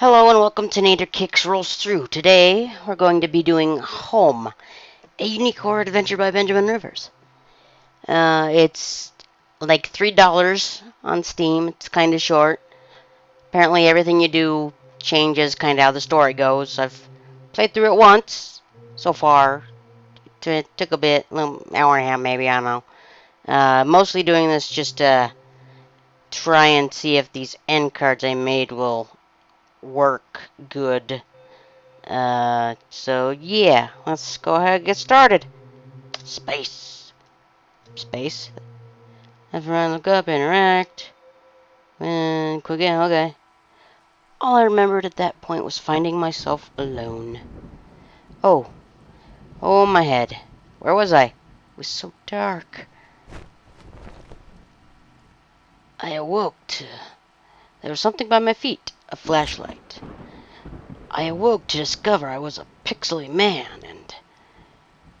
Hello and welcome to Naterkix Rolls Through. Today we're going to be doing Home, a unique horror adventure by Benjamin Rivers. It's like $3 on Steam. It's kind of short. Apparently everything you do changes kind of how the story goes. I've played through it once so far. It took a bit, an hour and a half maybe, I don't know. Mostly doing this just to try and see if these end cards I made will work good. So yeah, let's go ahead and get started. Space. Space. Everyone look up, interact. And quick, yeah, okay. All I remembered at that point was finding myself alone. Oh. Oh, my head. Where was I? It was so dark. I awoke to... There was something by my feet. A flashlight. I awoke to discover I was a pixely man, and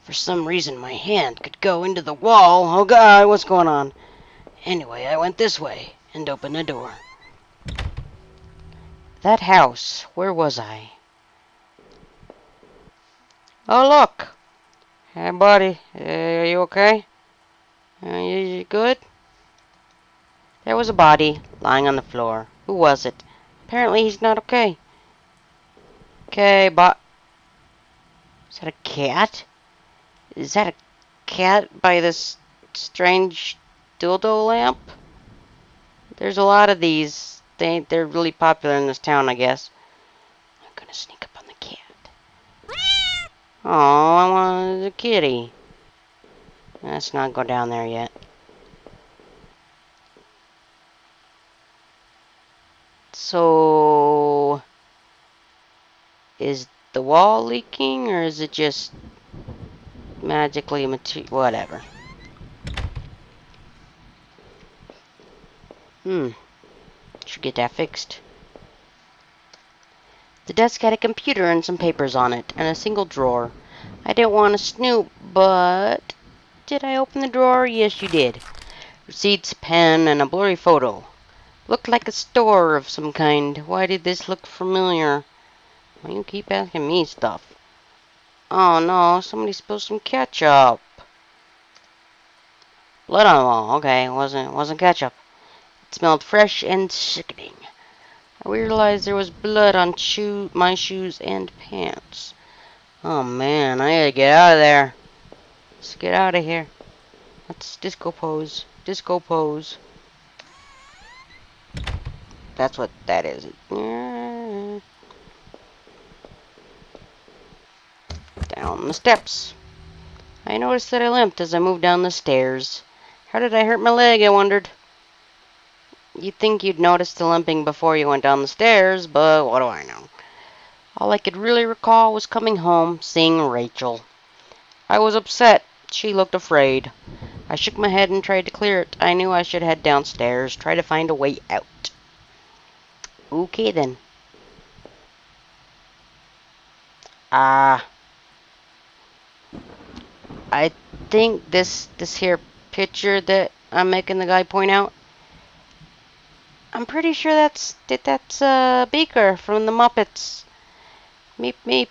for some reason my hand could go into the wall. Oh god, what's going on? Anyway, I went this way and opened the door. That house, where was I? Oh, look! Hey, buddy, are you okay? You good? There was a body lying on the floor. Who was it? Apparently he's not okay. Okay, but... Is that a cat? Is that a cat by this strange dildo lamp? There's a lot of these. They're really popular in this town, I guess. I'm gonna sneak up on the cat. Oh, I wanted a kitty. Let's not go down there yet. So, is the wall leaking, or is it just magically whatever? Should get that fixed. The desk had a computer and some papers on it, and a single drawer. I didn't want to snoop, but... Did I open the drawer? Yes, you did. Receipts, pen, and a blurry photo. Looked like a store of some kind. Why did this look familiar? Why you keep asking me stuff? Oh no, somebody spilled some ketchup. Blood on the wall. Okay, it wasn't ketchup. It smelled fresh and sickening. I realized there was blood on my shoes and pants. Oh man, I gotta get out of there. Let's get out of here. Let's disco pose. Disco pose. That's what that is. Down the steps. I noticed that I limped as I moved down the stairs. How did I hurt my leg, I wondered. You'd think you'd notice the limping before you went down the stairs, but what do I know? All I could really recall was coming home, seeing Rachel. I was upset. She looked afraid. I shook my head and tried to clear it. I knew I should head downstairs, try to find a way out. Okay then. I think this here picture that I'm making the guy point out, I'm pretty sure that's Beaker from the Muppets. Meep meep.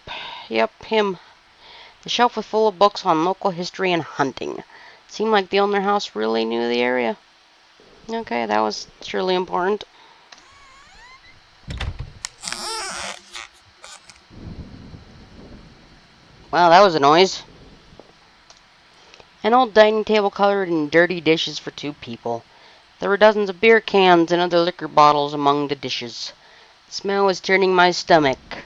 Yep, him. The shelf was full of books on local history and hunting. Seemed like the owner house really knew the area. Okay, that was surely important. Well, that was a noise. An old dining table covered in dirty dishes for 2 people. There were dozens of beer cans and other liquor bottles among the dishes. The smell was turning my stomach.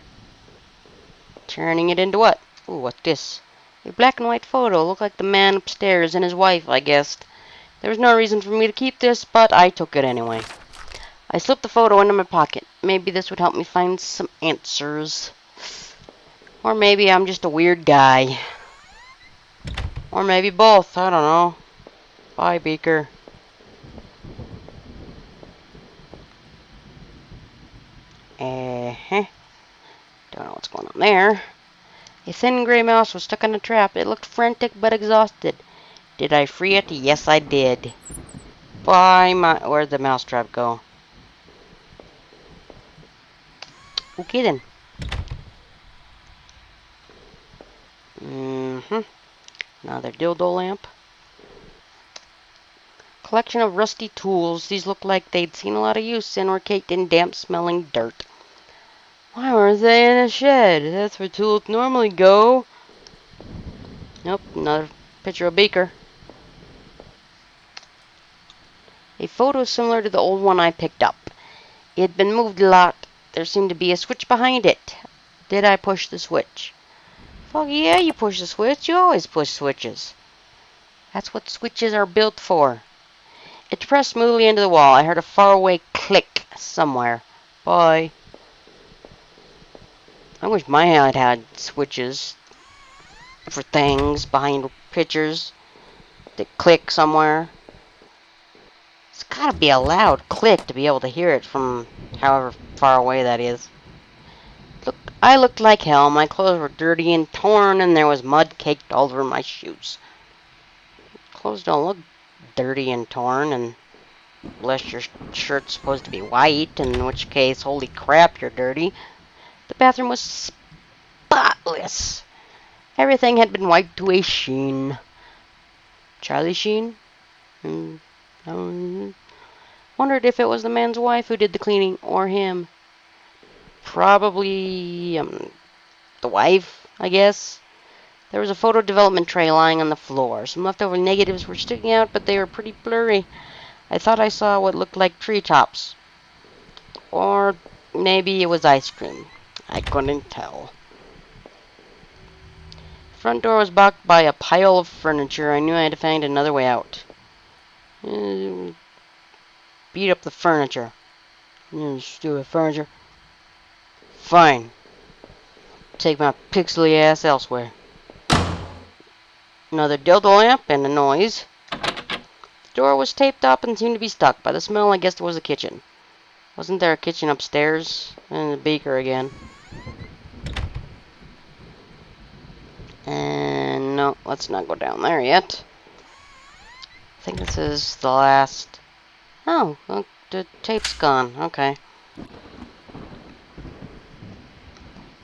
Turning it into what? Ooh, what's this? A black and white photo. Looked like the man upstairs and his wife, I guessed. There was no reason for me to keep this, but I took it anyway. I slipped the photo into my pocket. Maybe this would help me find some answers. Or maybe I'm just a weird guy. Or maybe both. I don't know. Bye, Beaker. Don't know what's going on there. A thin gray mouse was stuck in a trap. It looked frantic but exhausted. Did I free it? Yes, I did. Where'd the mousetrap go? Okay then. Another dildo lamp. Collection of rusty tools. These look like they'd seen a lot of use and were caked in damp-smelling dirt. Why weren't they in a shed? That's where tools normally go. Nope, another picture of Beaker. A photo similar to the old one I picked up. It had been moved a lot. There seemed to be a switch behind it. Did I push the switch? Fuck yeah, you push the switch. You always push switches. That's what switches are built for. It pressed smoothly into the wall. I heard a faraway click somewhere. Bye. I wish my hand had switches for things behind pictures that click somewhere. It's gotta be a loud click to be able to hear it from however far away that is. Look, I looked like hell. My clothes were dirty and torn, and there was mud caked all over my shoes. Clothes don't look dirty and torn, and unless your shirt's supposed to be white, in which case, holy crap, you're dirty. The bathroom was spotless. Everything had been wiped to a sheen. Charlie Sheen? Wondered if it was the man's wife who did the cleaning, or him. Probably, the wife, I guess. There was a photo development tray lying on the floor. Some leftover negatives were sticking out, but they were pretty blurry. I thought I saw what looked like treetops. Or maybe it was ice cream. I couldn't tell. The front door was blocked by a pile of furniture. I knew I had to find another way out. Beat up the furniture. Stupid furniture. Fine. Take my pixely ass elsewhere. Another dildo lamp and a noise. The door was taped up and seemed to be stuck. By the smell, I guessed it was a kitchen. Wasn't there a kitchen upstairs? And a beaker again. And no, let's not go down there yet. I think this is the last. Oh, well, the tape's gone. Okay.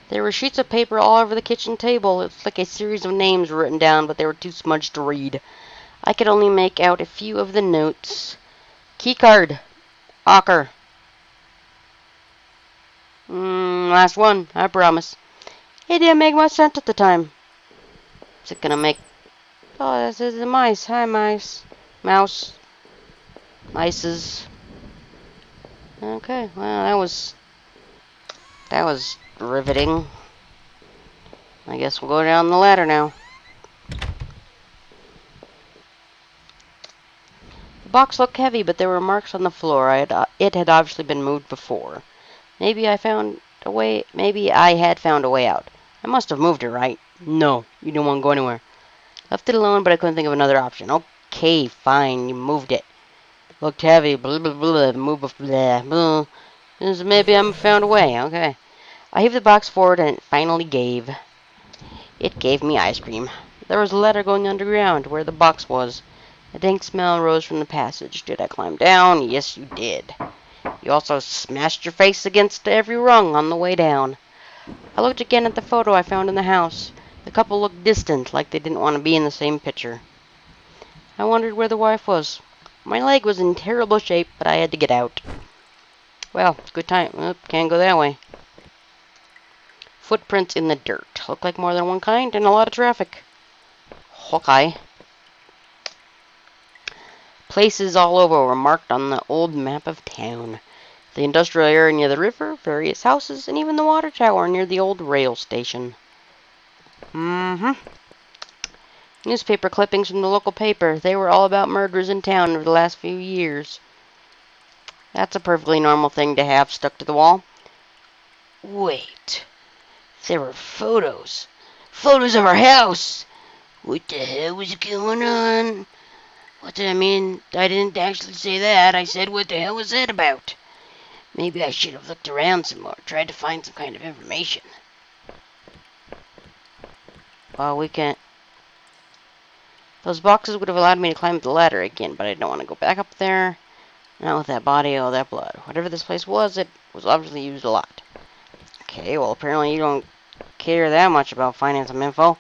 There were sheets of paper all over the kitchen table. It looked like a series of names were written down, but they were too smudged to read. I could only make out a few of the notes. Keycard. Ocker. Last one, I promise. It didn't make much sense at the time. Is it gonna make... Oh, this is the mice. Hi, mice. Mouse. Mices. Okay, well, that was riveting. I guess we'll go down the ladder now. The box looked heavy, but there were marks on the floor. It had obviously been moved before. Maybe I had found a way out. I must have moved it, right? No, you didn't want to go anywhere. Left it alone, but I couldn't think of another option. Okay, fine, you moved it. Looked heavy, blah, blah, blah, move, blah, blah. Maybe I found a way, okay. I heaved the box forward, and it finally gave. It gave me ice cream. There was a ladder going underground, where the box was. A dank smell rose from the passage. Did I climb down? Yes, you did. You also smashed your face against every rung on the way down. I looked again at the photo I found in the house. The couple looked distant, like they didn't want to be in the same picture. I wondered where the wife was. My leg was in terrible shape, but I had to get out. Well, good time. Can't go that way. Footprints in the dirt. Look like more than one kind and a lot of traffic. Okay. Places all over were marked on the old map of town. The industrial area near the river, various houses, and even the water tower near the old rail station. Newspaper clippings from the local paper. They were all about murders in town over the last few years. That's a perfectly normal thing to have stuck to the wall. Wait. There were photos. Photos of our house! What the hell was going on? What did I mean? I didn't actually say that. I said, what the hell was that about? Maybe I should have looked around some more, tried to find some kind of information. Well, we can't. Those boxes would have allowed me to climb up the ladder again, but I don't want to go back up there. Not with that body, all that blood. Whatever this place was, it was obviously used a lot. Okay, well, apparently you don't care that much about finding some info.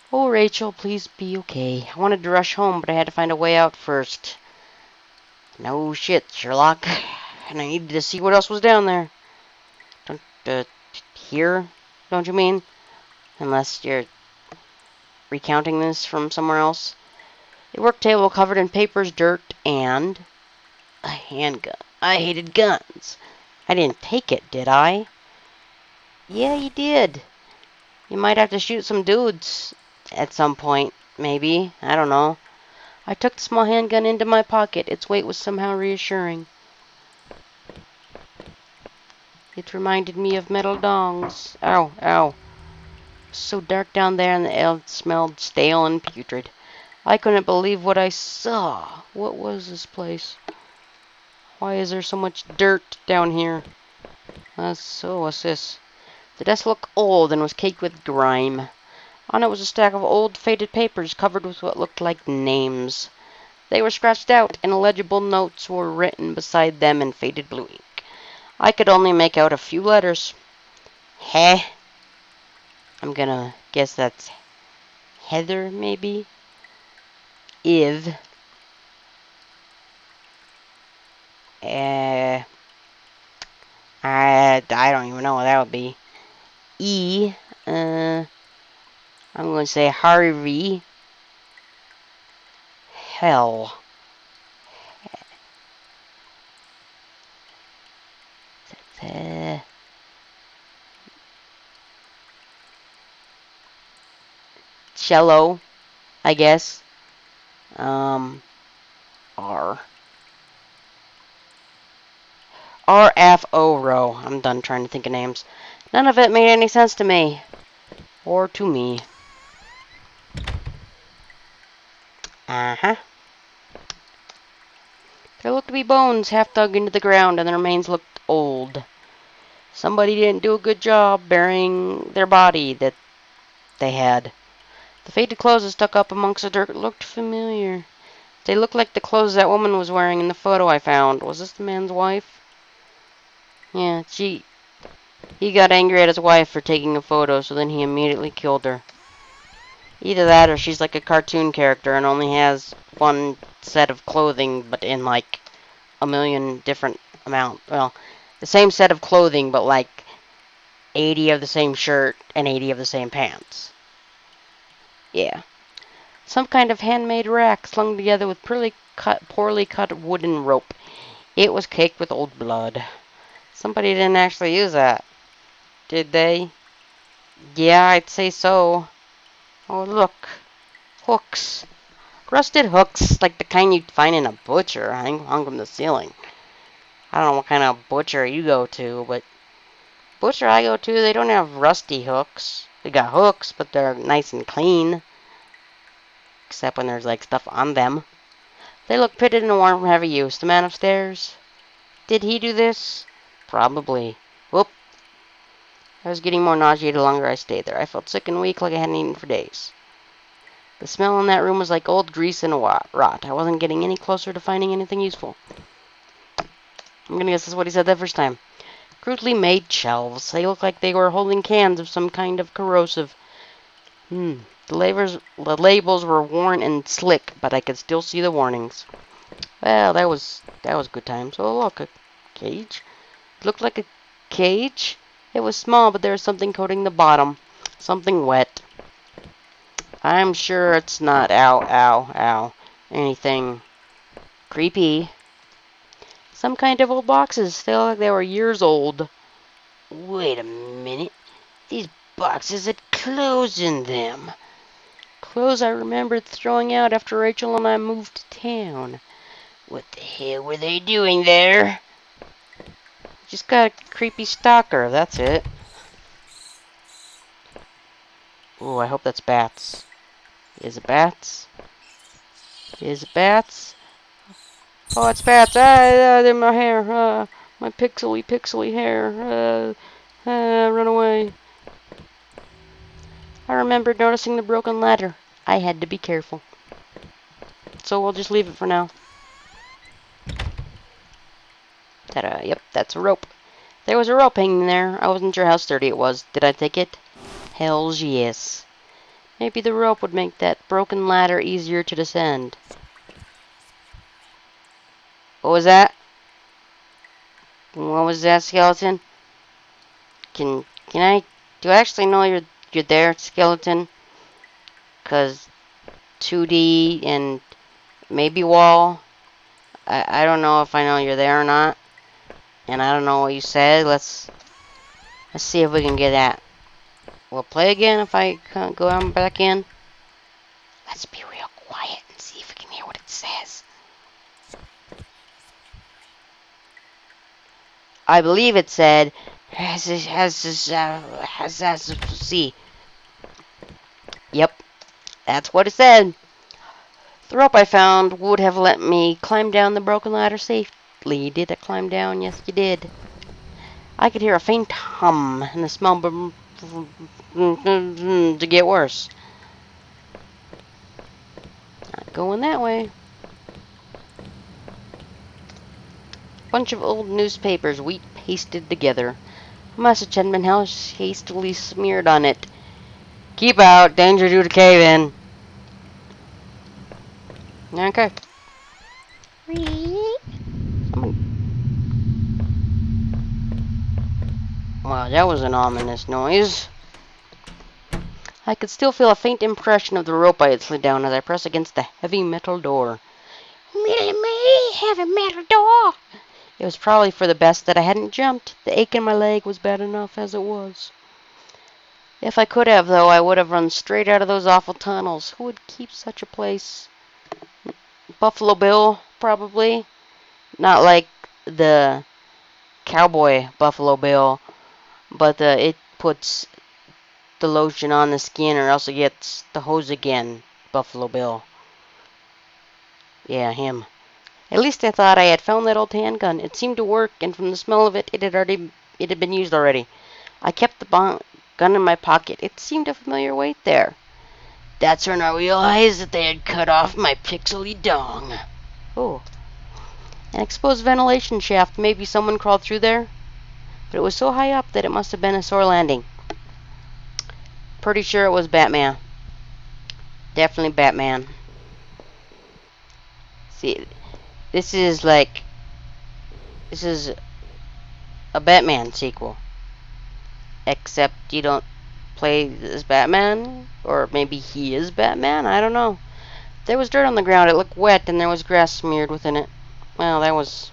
Oh, Rachel, please be okay. I wanted to rush home, but I had to find a way out first. No shit, Sherlock. And I needed to see what else was down there. Here, don't you mean? Unless you're recounting this from somewhere else. A work table covered in papers, dirt, and a handgun. I hated guns. I didn't take it, did I? Yeah, you did. You might have to shoot some dudes at some point, maybe. I don't know. I took the small handgun into my pocket. Its weight was somehow reassuring. It reminded me of metal dongs. Ow, ow. It was so dark down there and the air smelled stale and putrid. I couldn't believe what I saw. What was this place? Why is there so much dirt down here? So what's this? The desk looked old and was caked with grime. On it was a stack of old, faded papers covered with what looked like names. They were scratched out, and illegible notes were written beside them in faded blue ink. I could only make out a few letters. Heh. I'm gonna guess that's Heather, maybe? Iv. I don't even know what that would be. E. I'm going to say Harvey. Hell. Cello, I guess. R. RFO row. I'm done trying to think of names. None of it made any sense to me. Or to me. Uh-huh. There looked to be bones half dug into the ground, and the remains looked old. Somebody didn't do a good job burying their body that they had. The faded clothes stuck up amongst the dirt looked familiar. They looked like the clothes that woman was wearing in the photo I found. Was this the man's wife? Yeah, he got angry at his wife for taking a photo, so then he immediately killed her. Either that or she's like a cartoon character and only has one set of clothing, but in like a million different amount. Well, the same set of clothing, but like 80 of the same shirt and 80 of the same pants. Yeah. Some kind of handmade rack slung together with poorly cut wooden rope. It was caked with old blood. Somebody didn't actually use that, did they? Yeah, I'd say so. Oh, look. Hooks. Rusted hooks, like the kind you'd find in a butcher, hung from the ceiling. I don't know what kind of butcher you go to, but butcher I go to, they don't have rusty hooks. They got hooks, but they're nice and clean. Except when there's, like, stuff on them. They look pitted and worn from heavy use. The man upstairs, did he do this? Probably. Whoop. I was getting more nauseated the longer I stayed there. I felt sick and weak, like I hadn't eaten for days. The smell in that room was like old grease and rot. I wasn't getting any closer to finding anything useful. I'm gonna guess that's what he said that first time. Crudely made shelves. They looked like they were holding cans of some kind of corrosive. The labels were worn and slick, but I could still see the warnings. Well, that was good times. Oh, look, a cage. It looked like a cage. It was small, but there was something coating the bottom. Something wet. I'm sure it's not, ow, anything creepy. Some kind of old boxes. They look like they were years old. Wait a minute. These boxes had clothes in them. Clothes I remembered throwing out after Rachel and I moved to town. What the hell were they doing there? Just got a creepy stalker, that's it. Ooh, I hope that's bats. Is it bats? Is it bats? Oh, it's bats. They're my hair. My pixely hair. Run away. I remembered noticing the broken ladder. I had to be careful. So we'll just leave it for now. Ta-da, yep, that's a rope. There was a rope hanging there. I wasn't sure how sturdy it was. Did I take it? Hells yes. Maybe the rope would make that broken ladder easier to descend. What was that? What was that, skeleton? Can I... Do I actually know you're there, skeleton? 'Cause 2D and maybe wall. I don't know if I know you're there or not. And I don't know what you said. Let's see if we can get that. We'll play again if I can't go on back in. Let's be real quiet and see if we can hear what it says. I believe it said see. Yep, that's what it said. The rope I found would have let me climb down the broken ladder safely. Did it climb down? Yes, you did. I could hear a faint hum, and the smell to get worse. Not going that way. Bunch of old newspapers, wheat pasted together. A message had been hastily smeared on it. Keep out, danger due to cave in. Okay. Wow, that was an ominous noise. I could still feel a faint impression of the rope I had slid down as I pressed against the heavy metal door. Me, heavy metal door. It was probably for the best that I hadn't jumped. The ache in my leg was bad enough as it was. If I could have, though, I would have run straight out of those awful tunnels. Who would keep such a place? Buffalo Bill, probably. Not like the cowboy Buffalo Bill, but it puts the lotion on the skin or else it gets the hose again. Buffalo Bill. Yeah, him. At least I thought I had found that old handgun. It seemed to work, and from the smell of it, it had been used already. I kept the gun in my pocket. It seemed a familiar weight there. That's when I realized that they had cut off my pixely dong. Oh. An exposed ventilation shaft. Maybe someone crawled through there? But it was so high up that it must have been a sore landing. Pretty sure it was Batman. Definitely Batman. See, this is a Batman sequel. Except you don't play as Batman, or maybe he is Batman, I don't know. There was dirt on the ground, it looked wet, and there was grass smeared within it. Well, that was...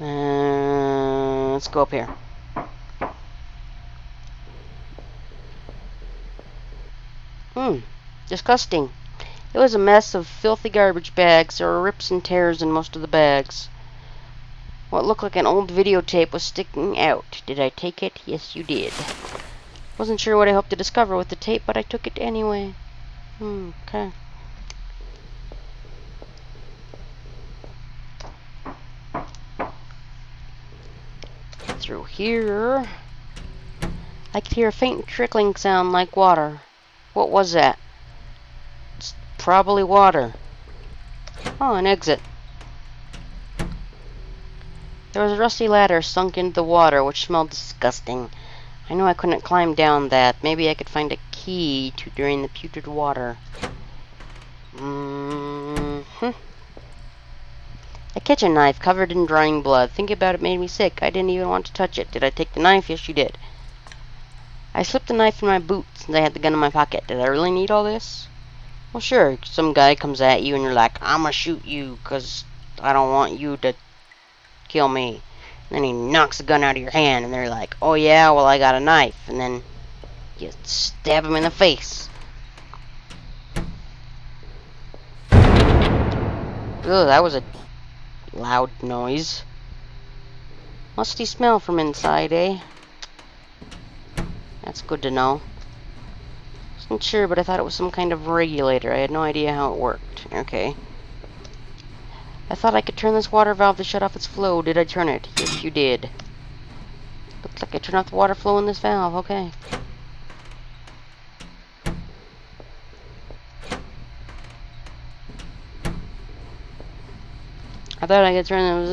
let's go up here. Disgusting. It was a mess of filthy garbage bags. There were rips and tears in most of the bags. What looked like an old videotape was sticking out. Did I take it? Yes, you did. Wasn't sure what I hoped to discover with the tape, but I took it anyway. Okay. Through here. I could hear a faint trickling sound like water. What was that? It's probably water. Oh, an exit. There was a rusty ladder sunk into the water, which smelled disgusting. I knew I couldn't climb down that. Maybe I could find a key to drain the putrid water. A kitchen knife covered in drying blood. Thinking about it made me sick. I didn't even want to touch it. Did I take the knife? Yes, you did. I slipped the knife in my boot since I had the gun in my pocket. Did I really need all this? Well, sure. Some guy comes at you and you're like, I'm gonna shoot you because I don't want you to kill me. And then he knocks the gun out of your hand and they're like, oh yeah, well I got a knife. And then you stab him in the face. Ugh, that was a loud noise. Musty smell from inside, eh? That's good to know. Wasn't sure, but I thought it was some kind of regulator. I had no idea how it worked. Okay. I thought I could turn this water valve to shut off its flow. Did I turn it? Yes, you did. Looks like I turned off the water flow in this valve. Okay. I thought I could turn it.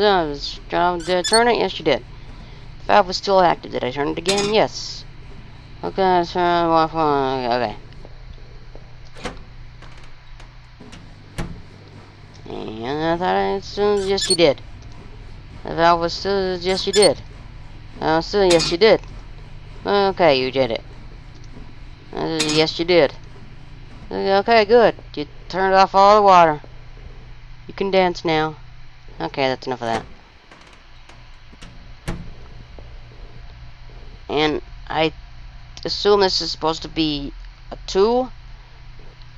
Did I turn it? Yes, you did. Valve was still active. Did I turn it again? Yes. Okay, okay. And I thought yes you did. The valve was still, yes you did. Still, yes you did. Okay, you did it. Yes you did. Okay, good. You turned off all the water. You can dance now. Okay, that's enough of that. And I assume this is supposed to be a 2,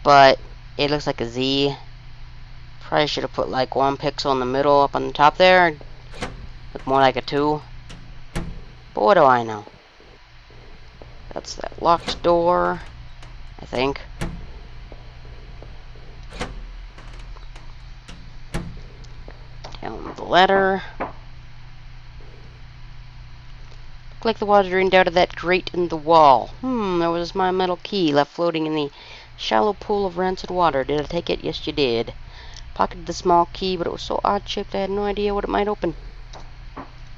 but it looks like a Z. Probably should have put like 1 pixel in the middle up on the top there. Look more like a 2. But what do I know? That's that locked door, I think. Down the ladder. Looked like the water drained out of that grate in the wall. There was my metal key left floating in the shallow pool of rancid water. Did I take it? Yes, you did. Pocketed the small key, but it was so odd-shaped I had no idea what it might open.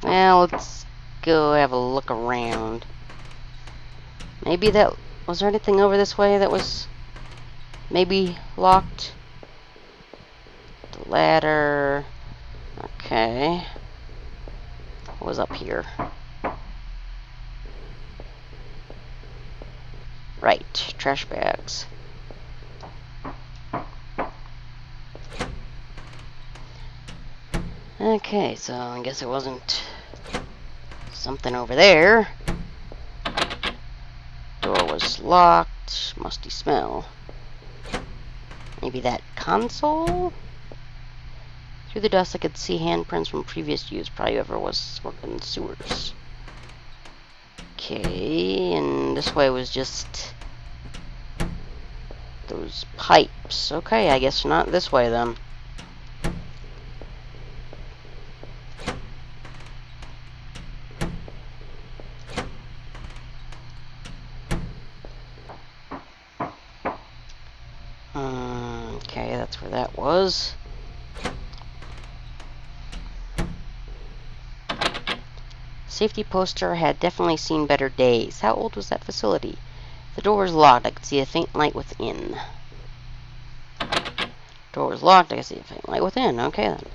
Well, let's go have a look around. Maybe that... Was there anything over this way that was maybe locked? The ladder... Okay. What was up here? Right, trash bags. Okay, so I guess it wasn't something over there. Door was locked. Musty smell. Maybe that console? Through the dust I could see handprints from previous use. Probably whoever was working in the sewers. Okay, and this way was just those pipes. Okay, I guess not this way then. Okay, that's where that was. Safety poster had definitely seen better days. How old was that facility? The door was locked. I could see a faint light within. Door was locked. I could see a faint light within. Okay then.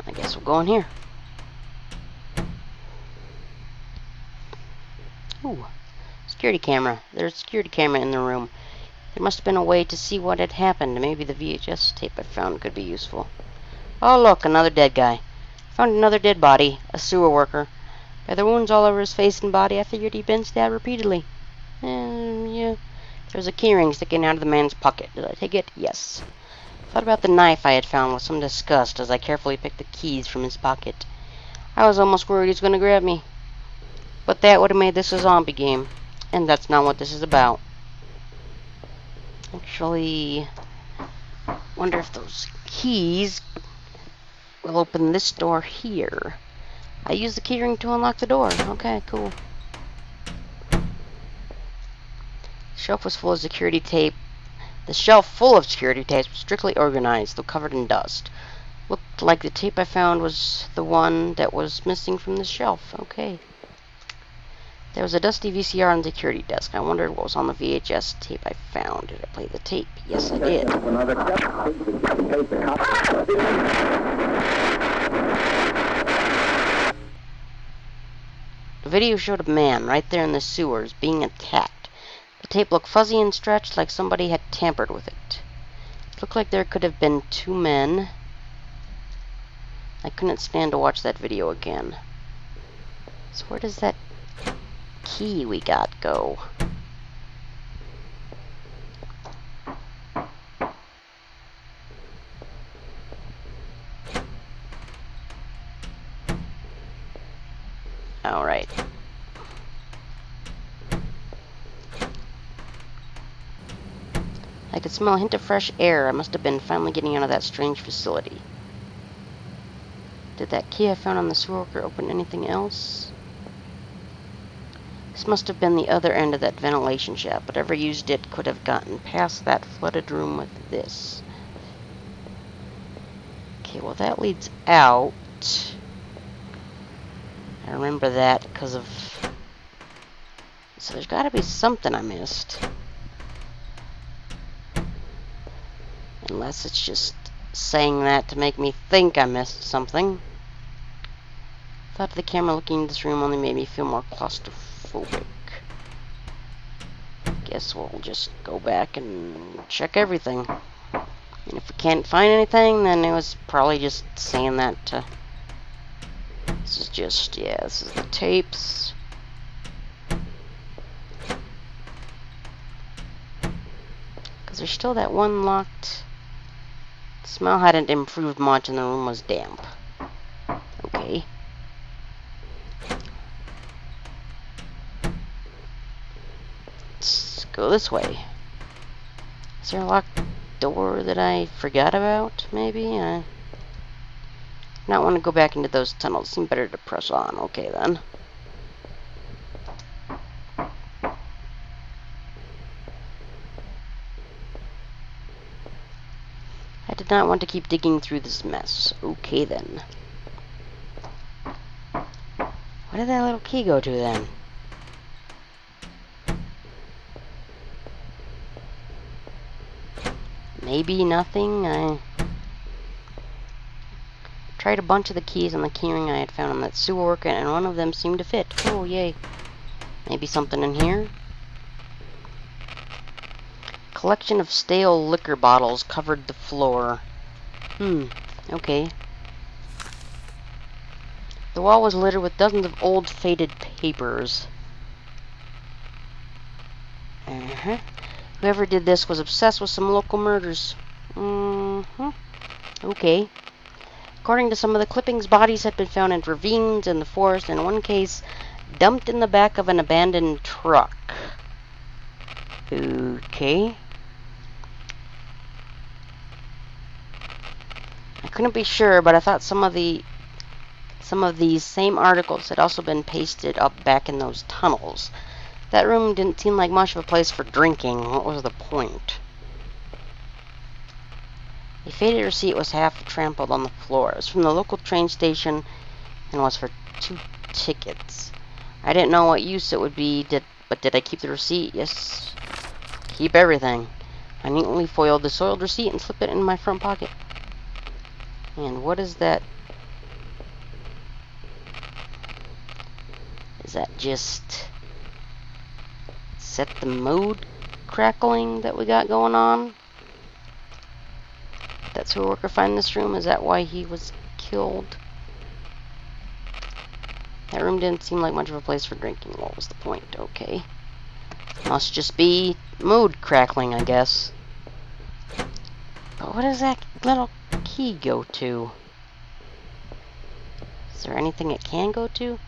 I guess we'll go in here. Ooh, security camera. There's a security camera in the room. There must have been a way to see what had happened. Maybe the VHS tape I found could be useful. Oh look, another dead guy. Found another dead body, a sewer worker. By the wounds all over his face and body, I figured he'd been stabbed repeatedly. Yeah. There's a keyring sticking out of the man's pocket. Did I take it? Yes. Thought about the knife I had found with some disgust as I carefully picked the keys from his pocket. I was almost worried he was going to grab me. But that would have made this a zombie game. And that's not what this is about. Actually, wonder if those keys will open this door here. I used the keyring to unlock the door. Okay, cool. The shelf was full of security tape. The shelf full of security tapes was strictly organized, though covered in dust. Looked like the tape I found was the one that was missing from the shelf. Okay. There was a dusty VCR on the security desk. I wondered what was on the VHS tape I found. Did I play the tape? Yes, I did. The video showed a man right there in the sewers being attacked. The tape looked fuzzy and stretched like somebody had tampered with it. It looked like there could have been 2 men. I couldn't stand to watch that video again. So where does that key we got go? Alright. I could smell a hint of fresh air. I must have been finally getting out of that strange facility. Did that key I found on the sewer worker open anything else? This must have been the other end of that ventilation shaft. Whatever used it could have gotten past that flooded room with this. Okay, well that leads out. I remember that because of... So there's got to be something I missed. Unless it's just saying that to make me think I missed something. Thought of the camera looking into this room only made me feel more claustrophobic. Guess we'll just go back and check everything. And if we can't find anything, then it was probably just saying that to... This is just, yeah, this is the tapes. Because there's still that one locked... The smell hadn't improved much and the room was damp. Okay. Let's go this way. Is there a locked door that I forgot about, maybe? Not want to go back into those tunnels. Seems better to press on. Okay, then. I did not want to keep digging through this mess. Okay, then. Where did that little key go to, then? Maybe nothing. I tried a bunch of the keys on the keyring I had found on that sewer worker, and one of them seemed to fit. Oh, yay. Maybe something in here? Collection of stale liquor bottles covered the floor. Okay. The wall was littered with dozens of old faded papers. Whoever did this was obsessed with some local murders. Okay. According to some of the clippings, bodies had been found in ravines in the forest, and in one case, dumped in the back of an abandoned truck. Okay. I couldn't be sure, but I thought some of these same articles had also been pasted up back in those tunnels. That room didn't seem like much of a place for drinking. What was the point? A faded receipt was half trampled on the floor. It was from the local train station and was for 2 tickets. I didn't know what use it would be, but did I keep the receipt? Yes. Keep everything. I neatly foiled the soiled receipt and slipped it in my front pocket. And what is that? Is that just set the mood crackling that we got going on? That's who worker find this room? Is that why he was killed? That room didn't seem like much of a place for drinking. What was the point? Okay. Must just be mood crackling, I guess. But what does that little key go to? Is there anything it can go to?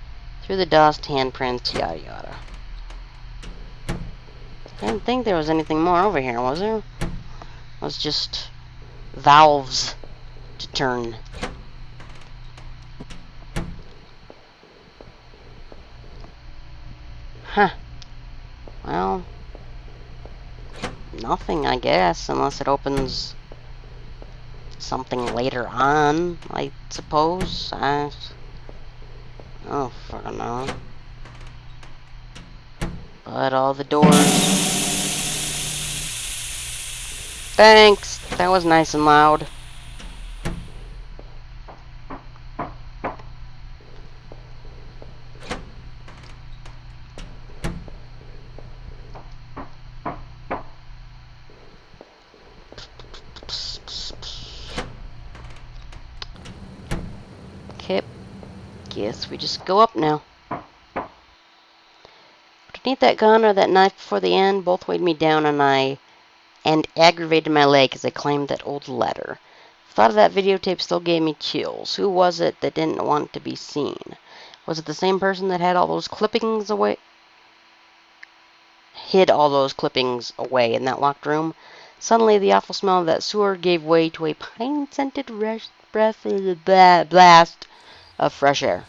Through the dust, handprints, yada yada. I didn't think there was anything more over here, was there? It was just valves to turn. Huh. Well, nothing, I guess, unless it opens something later on, I suppose. Oh, fucking no. But all the doors... Thanks! That was nice and loud. Okay. Guess we just go up now. Need that gun or that knife before the end both weighed me down and aggravated my leg as I climbed that old ladder. The thought of that videotape still gave me chills. Who was it that didn't want to be seen? Was it the same person that had all those clippings away? Hid all those clippings away in that locked room? Suddenly, the awful smell of that sewer gave way to a pine-scented blast of fresh air.